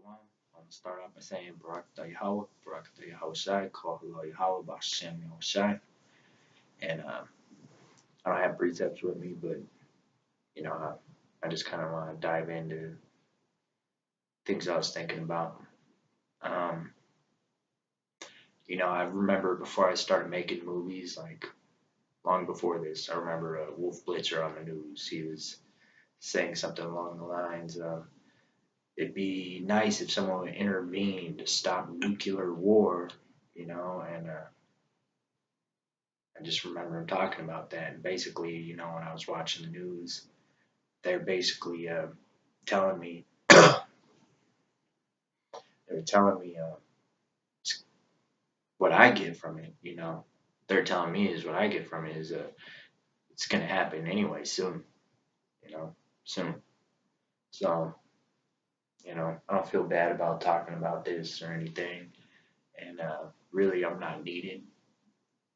Shalom. I'm gonna start off by saying Barak Yahweh, Barak Yahweh Shai, Kol Yahweh, Bashem Yahweh Shai. And I don't have precepts with me, but I just kind of want to dive into things I was thinking about. Um, I remember before I started making movies, like long before this, I remember Wolf Blitzer on the news. He was saying something along the lines of, it'd be nice if someone would intervene to stop nuclear war, and I just remember him talking about that. And basically, when I was watching the news, they're basically telling me, they were telling me what I get from it. They're telling me is what I get from it is it's gonna happen anyway soon. Soon. So I don't feel bad about talking about this or anything, and really, I'm not needed.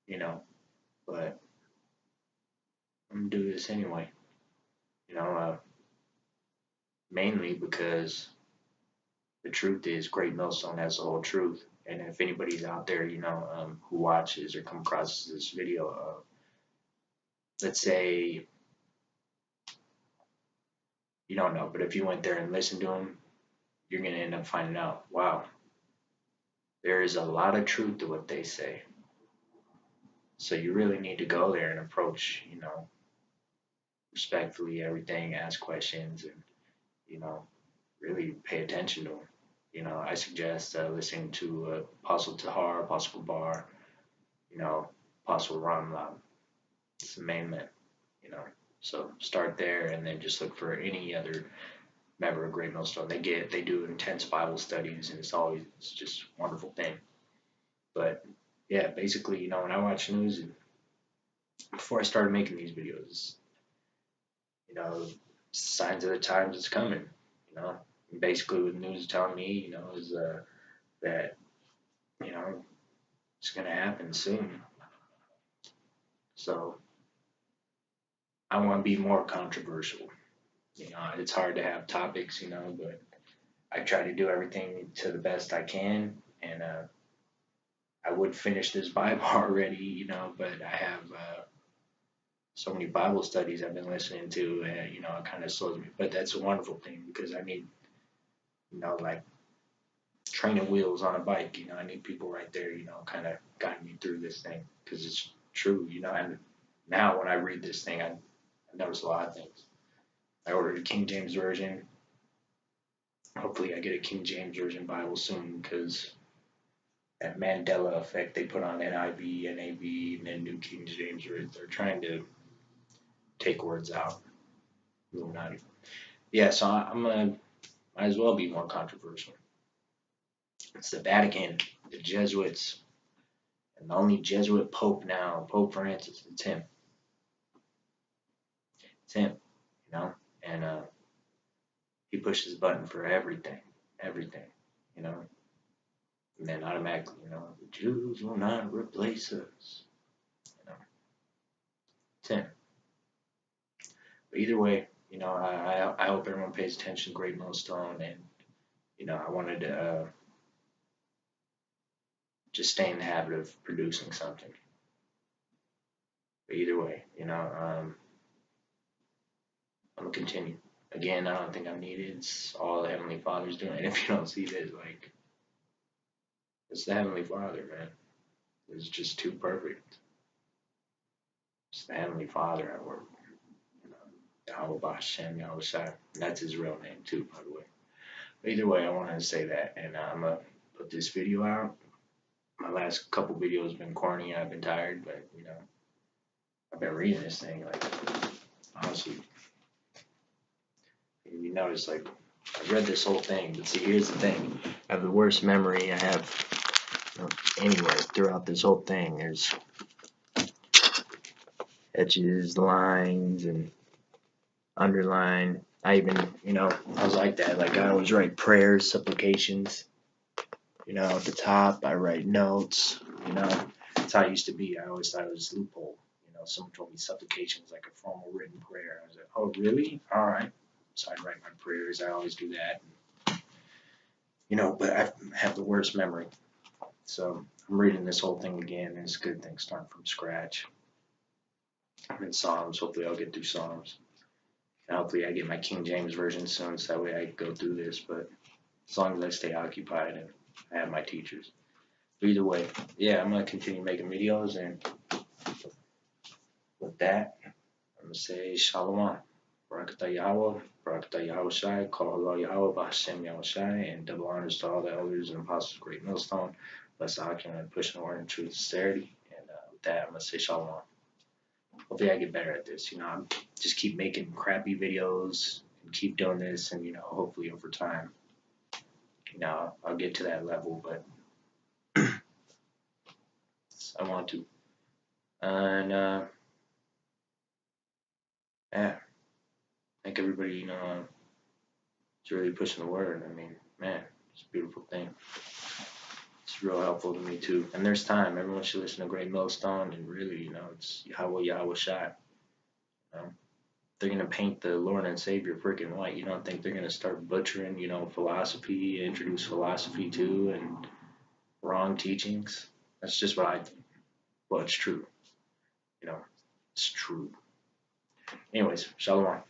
You know, but I'm gonna do this anyway. You know, uh, Mainly because the truth is Great Millstone has the whole truth. And if anybody's out there, who watches or come across this video, let's say you don't know, but if you went there and listened to him, you're going to end up finding out, wow, there is a lot of truth to what they say. So you really need to go there and approach, respectfully everything, ask questions, and, you know, really pay attention to them. I suggest listening to Apostle Tahar, Apostle Bar, you know, Apostle Ramlan. It's the main man, you know. So start there and then just look for any other member of Great Millstone. They do intense Bible studies and it's just a wonderful thing. But yeah, basically, when I watch news and before I started making these videos, signs of the times it's coming, you know. And basically what the news is telling me, is that, you know, it's gonna happen soon. So I want to be more controversial. It's hard to have topics, but I try to do everything to the best I can. And I would finish this Bible already, but I have so many Bible studies I've been listening to, and, it kind of slows me. But that's a wonderful thing because I need, like training wheels on a bike, I need people right there, kind of guiding me through this thing because it's true, and now when I read this thing, I notice a lot of things. I ordered a King James Version. Hopefully, I get a King James Version Bible soon because that Mandela effect they put on NIV, NAV, and then New King James Version, they're trying to take words out. Illuminati. Yeah, so I'm gonna might as well be more controversial. It's the Vatican, the Jesuits, and the only Jesuit Pope now, Pope Francis. It's him. It's him. And he pushes the button for everything. You know, and then automatically, the Jews will not replace us. You know, it's him. But either way, I hope everyone pays attention to Great Millstone, and I wanted to just stay in the habit of producing something. But either way, I'm gonna continue. Again, I don't think I'm needed. It's all the Heavenly Father's doing. And if you don't see this, like, it's the Heavenly Father, man. It's just too perfect. It's the Heavenly Father at work. Yahweh Bashem Yahweh Shai. That's his real name too, by the way. But either way, I wanted to say that, and I'm gonna put this video out. My last couple videos have been corny. I've been tired, but I've been reading this thing like honestly. You notice like I read this whole thing, but see, here's the thing: I have the worst memory I have anywhere throughout this whole thing. There's etches, lines, and underline. I even, I was like that. Like I always write prayers, supplications. At the top, I write notes. That's how I used to be. I always thought it was a loophole. Someone told me supplication was like a formal written prayer. I was like, oh, really? All right. So I'd write my prayers. I always do that. but I have the worst memory. So I'm reading this whole thing again, and it's a good thing starting from scratch. I'm in Psalms. Hopefully, I'll get through Psalms. And hopefully, I get my King James version soon, so that way I can go through this. But as long as I stay occupied and I have my teachers. But either way, yeah, I'm gonna continue making videos, and with that, I'm gonna say Shalom. Barakatah Yahweh, Barakatah Yahweh Shai, call Allah Yahweh, Bahashem Yahweh Shai, and double honors to all the elders and apostles of Great Millstone. Bless Akim and pushing the word in truth and sincerity. And with that, I'm gonna say Shalom. Hopefully, I get better at this. I just keep making crappy videos and keep doing this, and hopefully over time, I'll get to that level. But I want to. And yeah, thank everybody. It's really pushing the word. I mean, man, it's a beautiful thing. It's real helpful to me too. And there's time. Everyone should listen to Great Millstone, and really, it's Yahweh Shai. You know? They're gonna paint the Lord and Savior freaking white. You don't think they're gonna start butchering, philosophy, introduce philosophy too, and wrong teachings? That's just what I think. Well, it's true. You know, it's true. Anyways, Shalom.